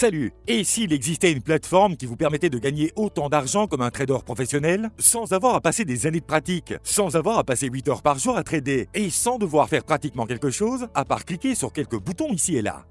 Salut! Et s'il existait une plateforme qui vous permettait de gagner autant d'argent comme un trader professionnel, sans avoir à passer des années de pratique, sans avoir à passer 8 heures par jour à trader, et sans devoir faire pratiquement quelque chose, à part cliquer sur quelques boutons ici et là?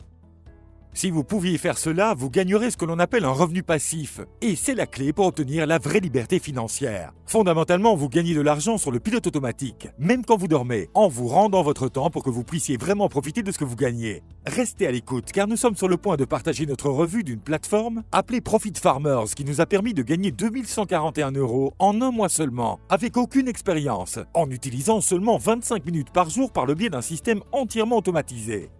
Si vous pouviez faire cela, vous gagnerez ce que l'on appelle un revenu passif. Et c'est la clé pour obtenir la vraie liberté financière. Fondamentalement, vous gagnez de l'argent sur le pilote automatique, même quand vous dormez, en vous rendant votre temps pour que vous puissiez vraiment profiter de ce que vous gagnez. Restez à l'écoute, car nous sommes sur le point de partager notre revue d'une plateforme appelée Profit Farmers, qui nous a permis de gagner 2141 € en un mois seulement, avec aucune expérience, en utilisant seulement 25 minutes par jour par le biais d'un système entièrement automatisé.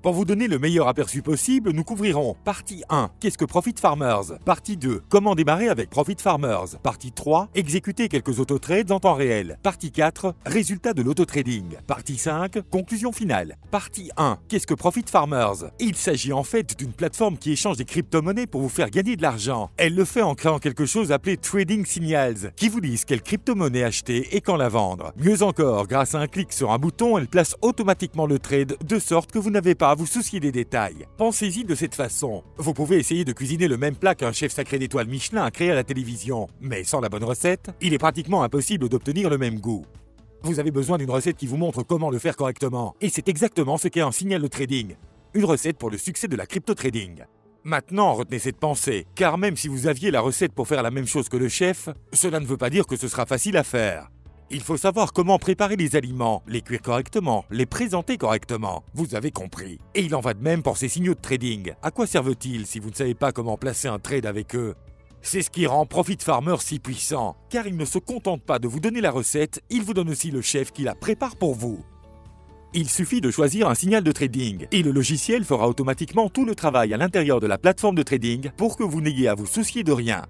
Pour vous donner le meilleur aperçu possible, nous couvrirons Partie 1, qu'est-ce que Profit Farmers? Partie 2, comment démarrer avec Profit Farmers? Partie 3, exécuter quelques autotrades en temps réel. Partie 4, résultats de l'autotrading. Partie 5, conclusion finale. Partie 1, qu'est-ce que Profit Farmers? Il s'agit en fait d'une plateforme qui échange des crypto-monnaies pour vous faire gagner de l'argent. Elle le fait en créant quelque chose appelé Trading Signals, qui vous disent quelle crypto-monnaie acheter et quand la vendre. Mieux encore, grâce à un clic sur un bouton, elle place automatiquement le trade de sorte que vous n'avez pas à vous soucier des détails. Pensez-y de cette façon. Vous pouvez essayer de cuisiner le même plat qu'un chef sacré d'étoiles Michelin a créé à la télévision, mais sans la bonne recette, il est pratiquement impossible d'obtenir le même goût. Vous avez besoin d'une recette qui vous montre comment le faire correctement, et c'est exactement ce qu'est un signal de trading. Une recette pour le succès de la crypto-trading. Maintenant, retenez cette pensée, car même si vous aviez la recette pour faire la même chose que le chef, cela ne veut pas dire que ce sera facile à faire. Il faut savoir comment préparer les aliments, les cuire correctement, les présenter correctement. Vous avez compris. Et il en va de même pour ces signaux de trading. À quoi servent-ils si vous ne savez pas comment placer un trade avec eux? C'est ce qui rend Profit Farmer si puissant, car il ne se contente pas de vous donner la recette, il vous donne aussi le chef qui la prépare pour vous. Il suffit de choisir un signal de trading, et le logiciel fera automatiquement tout le travail à l'intérieur de la plateforme de trading pour que vous n'ayez à vous soucier de rien.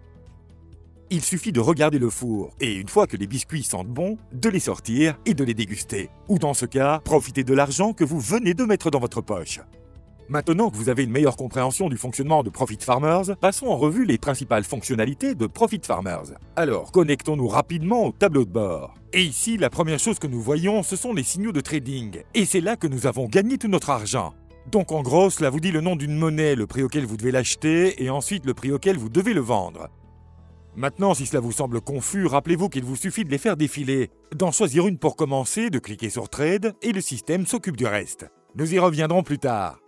Il suffit de regarder le four, et une fois que les biscuits sentent bon, de les sortir et de les déguster. Ou dans ce cas, profitez de l'argent que vous venez de mettre dans votre poche. Maintenant que vous avez une meilleure compréhension du fonctionnement de Profit Farmers, passons en revue les principales fonctionnalités de Profit Farmers. Alors, connectons-nous rapidement au tableau de bord. Et ici, la première chose que nous voyons, ce sont les signaux de trading. Et c'est là que nous avons gagné tout notre argent. Donc en gros, cela vous dit le nom d'une monnaie, le prix auquel vous devez l'acheter, et ensuite le prix auquel vous devez le vendre. Maintenant, si cela vous semble confus, rappelez-vous qu'il vous suffit de les faire défiler, d'en choisir une pour commencer, de cliquer sur Trade, et le système s'occupe du reste. Nous y reviendrons plus tard.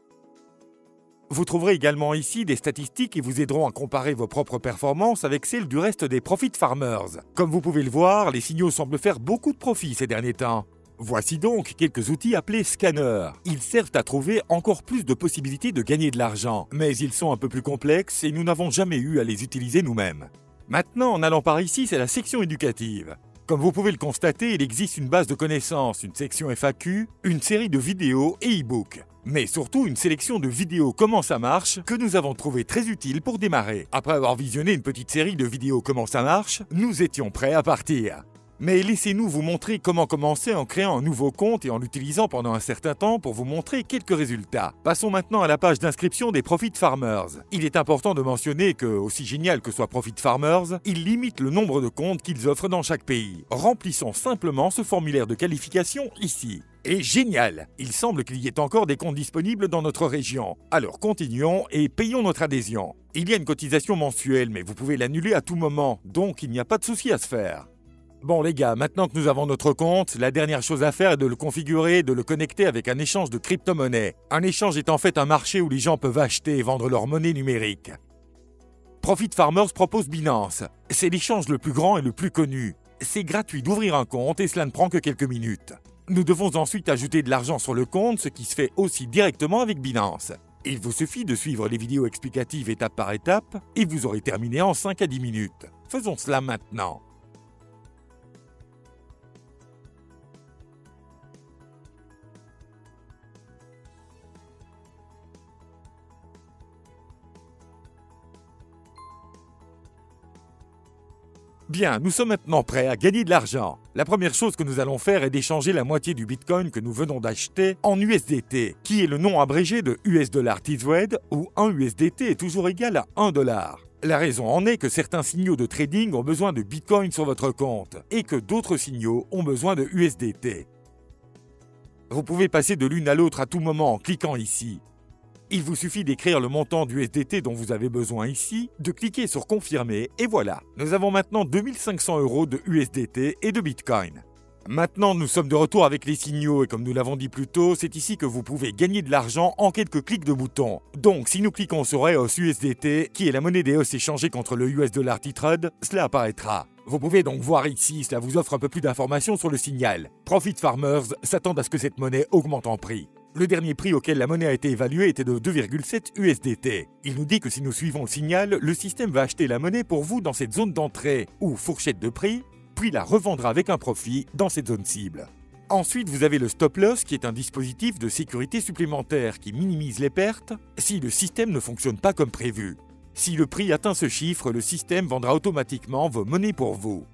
Vous trouverez également ici des statistiques qui vous aideront à comparer vos propres performances avec celles du reste des Profit Farmers. Comme vous pouvez le voir, les signaux semblent faire beaucoup de profit ces derniers temps. Voici donc quelques outils appelés scanners. Ils servent à trouver encore plus de possibilités de gagner de l'argent, mais ils sont un peu plus complexes et nous n'avons jamais eu à les utiliser nous-mêmes. Maintenant, en allant par ici, c'est la section éducative. Comme vous pouvez le constater, il existe une base de connaissances, une section FAQ, une série de vidéos et e-books. Mais surtout une sélection de vidéos comment ça marche que nous avons trouvé très utile pour démarrer. Après avoir visionné une petite série de vidéos comment ça marche, nous étions prêts à partir. Mais laissez-nous vous montrer comment commencer en créant un nouveau compte et en l'utilisant pendant un certain temps pour vous montrer quelques résultats. Passons maintenant à la page d'inscription des Profit Farmers. Il est important de mentionner que, aussi génial que soit Profit Farmers, ils limitent le nombre de comptes qu'ils offrent dans chaque pays. Remplissons simplement ce formulaire de qualification ici. Et génial! Il semble qu'il y ait encore des comptes disponibles dans notre région. Alors continuons et payons notre adhésion. Il y a une cotisation mensuelle, mais vous pouvez l'annuler à tout moment, donc il n'y a pas de souci à se faire. Bon les gars, maintenant que nous avons notre compte, la dernière chose à faire est de le configurer et de le connecter avec un échange de crypto-monnaies. Un échange est en fait un marché où les gens peuvent acheter et vendre leur monnaie numérique. Profit Farmers propose Binance. C'est l'échange le plus grand et le plus connu. C'est gratuit d'ouvrir un compte et cela ne prend que quelques minutes. Nous devons ensuite ajouter de l'argent sur le compte, ce qui se fait aussi directement avec Binance. Il vous suffit de suivre les vidéos explicatives étape par étape et vous aurez terminé en 5 à 10 minutes. Faisons cela maintenant. Bien, nous sommes maintenant prêts à gagner de l'argent. La première chose que nous allons faire est d'échanger la moitié du Bitcoin que nous venons d'acheter en USDT, qui est le nom abrégé de US Dollar T-Thread, où 1 USDT est toujours égal à 1 $. La raison en est que certains signaux de trading ont besoin de Bitcoin sur votre compte, et que d'autres signaux ont besoin de USDT. Vous pouvez passer de l'une à l'autre à tout moment en cliquant ici. Il vous suffit d'écrire le montant d'USDT dont vous avez besoin ici, de cliquer sur confirmer et voilà. Nous avons maintenant 2500 € de USDT et de Bitcoin. Maintenant, nous sommes de retour avec les signaux et comme nous l'avons dit plus tôt, c'est ici que vous pouvez gagner de l'argent en quelques clics de bouton. Donc, si nous cliquons sur EOS USDT, qui est la monnaie d'EOS échangée contre le US dollar T-Trade, cela apparaîtra. Vous pouvez donc voir ici, cela vous offre un peu plus d'informations sur le signal. Profit Farmers s'attendent à ce que cette monnaie augmente en prix. Le dernier prix auquel la monnaie a été évaluée était de 2,7 USDT. Il nous dit que si nous suivons le signal, le système va acheter la monnaie pour vous dans cette zone d'entrée ou fourchette de prix, puis la revendra avec un profit dans cette zone cible. Ensuite, vous avez le stop loss qui est un dispositif de sécurité supplémentaire qui minimise les pertes si le système ne fonctionne pas comme prévu. Si le prix atteint ce chiffre, le système vendra automatiquement vos monnaies pour vous.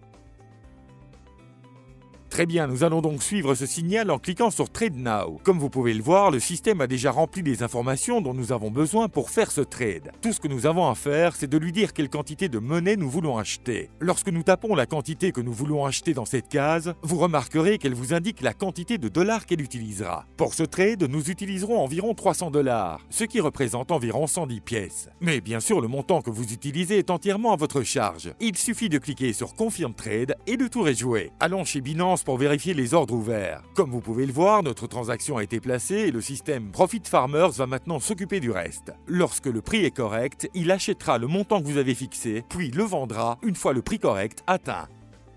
Très bien, nous allons donc suivre ce signal en cliquant sur Trade Now. Comme vous pouvez le voir, le système a déjà rempli les informations dont nous avons besoin pour faire ce trade. Tout ce que nous avons à faire, c'est de lui dire quelle quantité de monnaie nous voulons acheter. Lorsque nous tapons la quantité que nous voulons acheter dans cette case, vous remarquerez qu'elle vous indique la quantité de dollars qu'elle utilisera. Pour ce trade, nous utiliserons environ 300 $, ce qui représente environ 110 pièces. Mais bien sûr, le montant que vous utilisez est entièrement à votre charge. Il suffit de cliquer sur Confirm Trade et le tour est joué. Allons chez Binance pour vérifier les ordres ouverts. Comme vous pouvez le voir, notre transaction a été placée et le système Profit Farmers va maintenant s'occuper du reste. Lorsque le prix est correct, il achètera le montant que vous avez fixé, puis le vendra une fois le prix correct atteint.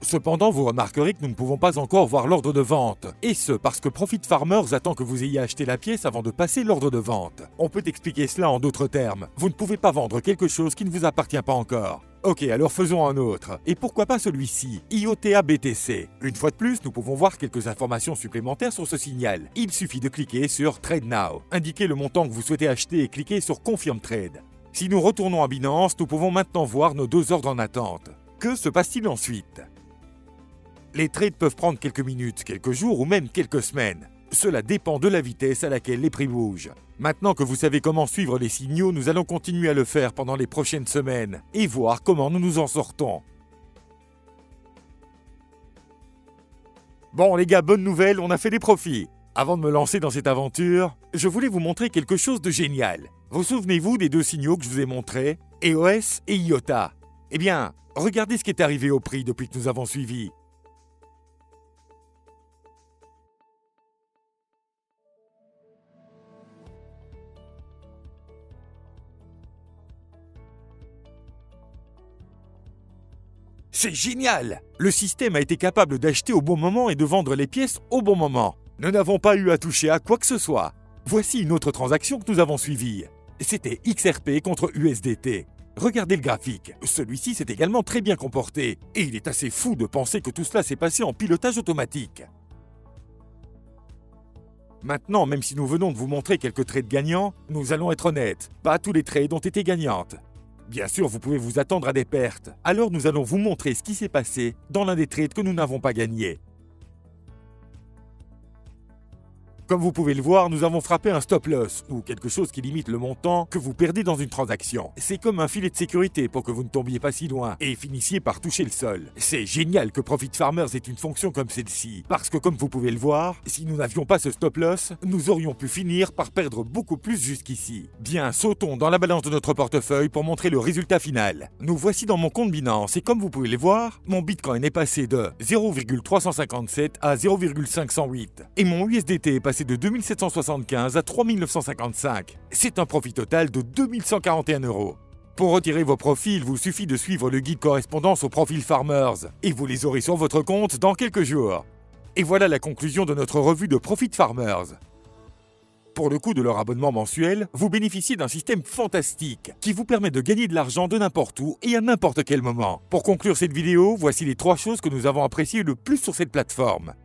Cependant, vous remarquerez que nous ne pouvons pas encore voir l'ordre de vente. Et ce, parce que Profit Farmers attend que vous ayez acheté la pièce avant de passer l'ordre de vente. On peut expliquer cela en d'autres termes. Vous ne pouvez pas vendre quelque chose qui ne vous appartient pas encore. Ok, alors faisons un autre. Et pourquoi pas celui-ci, IOTA BTC. Une fois de plus, nous pouvons voir quelques informations supplémentaires sur ce signal. Il suffit de cliquer sur Trade Now. Indiquez le montant que vous souhaitez acheter et cliquez sur Confirm Trade. Si nous retournons à Binance, nous pouvons maintenant voir nos deux ordres en attente. Que se passe-t-il ensuite ? Les trades peuvent prendre quelques minutes, quelques jours ou même quelques semaines. Cela dépend de la vitesse à laquelle les prix bougent. Maintenant que vous savez comment suivre les signaux, nous allons continuer à le faire pendant les prochaines semaines et voir comment nous nous en sortons. Bon les gars, bonne nouvelle, on a fait des profits. Avant de me lancer dans cette aventure, je voulais vous montrer quelque chose de génial. Vous souvenez-vous des deux signaux que je vous ai montrés, EOS et IOTA? Eh bien, regardez ce qui est arrivé au prix depuis que nous avons suivi. C'est génial! Le système a été capable d'acheter au bon moment et de vendre les pièces au bon moment. Nous n'avons pas eu à toucher à quoi que ce soit. Voici une autre transaction que nous avons suivie. C'était XRP contre USDT. Regardez le graphique. Celui-ci s'est également très bien comporté. Et il est assez fou de penser que tout cela s'est passé en pilotage automatique. Maintenant, même si nous venons de vous montrer quelques trades gagnants, nous allons être honnêtes. Pas tous les trades ont été gagnantes. Bien sûr, vous pouvez vous attendre à des pertes. Alors nous allons vous montrer ce qui s'est passé dans l'un des trades que nous n'avons pas gagné. Comme vous pouvez le voir, nous avons frappé un stop loss, ou quelque chose qui limite le montant que vous perdez dans une transaction. C'est comme un filet de sécurité pour que vous ne tombiez pas si loin et finissiez par toucher le sol. C'est génial que Profit Farmers ait une fonction comme celle-ci, parce que comme vous pouvez le voir, si nous n'avions pas ce stop loss, nous aurions pu finir par perdre beaucoup plus jusqu'ici. Bien, sautons dans la balance de notre portefeuille pour montrer le résultat final. Nous voici dans mon compte Binance et comme vous pouvez le voir, mon Bitcoin est passé de 0,357 à 0,508 et mon USDT est passé de 2775 à 3955. C'est un profit total de 2141 €. Pour retirer vos profits, il vous suffit de suivre le guide correspondance au profil Farmers et vous les aurez sur votre compte dans quelques jours. Et voilà la conclusion de notre revue de Profit Farmers. Pour le coût de leur abonnement mensuel, vous bénéficiez d'un système fantastique qui vous permet de gagner de l'argent de n'importe où et à n'importe quel moment. Pour conclure cette vidéo, voici les 3 choses que nous avons appréciées le plus sur cette plateforme.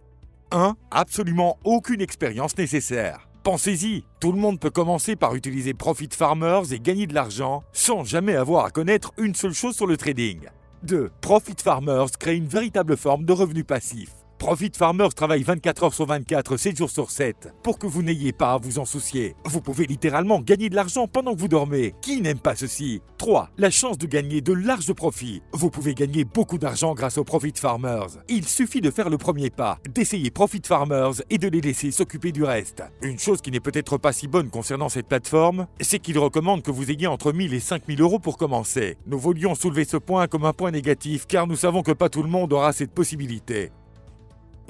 1. Absolument aucune expérience nécessaire. Pensez-y, tout le monde peut commencer par utiliser Profit Farmers et gagner de l'argent sans jamais avoir à connaître une seule chose sur le trading. 2. Profit Farmers crée une véritable forme de revenu passif. Profit Farmers travaille 24 heures sur 24, 7 jours sur 7, pour que vous n'ayez pas à vous en soucier. Vous pouvez littéralement gagner de l'argent pendant que vous dormez. Qui n'aime pas ceci? 3. La chance de gagner de larges profits. Vous pouvez gagner beaucoup d'argent grâce aux Profit Farmers. Il suffit de faire le premier pas, d'essayer Profit Farmers et de les laisser s'occuper du reste. Une chose qui n'est peut-être pas si bonne concernant cette plateforme, c'est qu'il recommande que vous ayez entre 1000 et 5000 euros pour commencer. Nous voulions soulever ce point comme un point négatif car nous savons que pas tout le monde aura cette possibilité.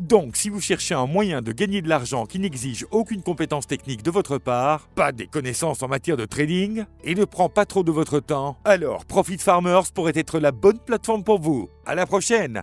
Donc, si vous cherchez un moyen de gagner de l'argent qui n'exige aucune compétence technique de votre part, pas des connaissances en matière de trading, et ne prend pas trop de votre temps, alors Profit Farmers pourrait être la bonne plateforme pour vous. À la prochaine!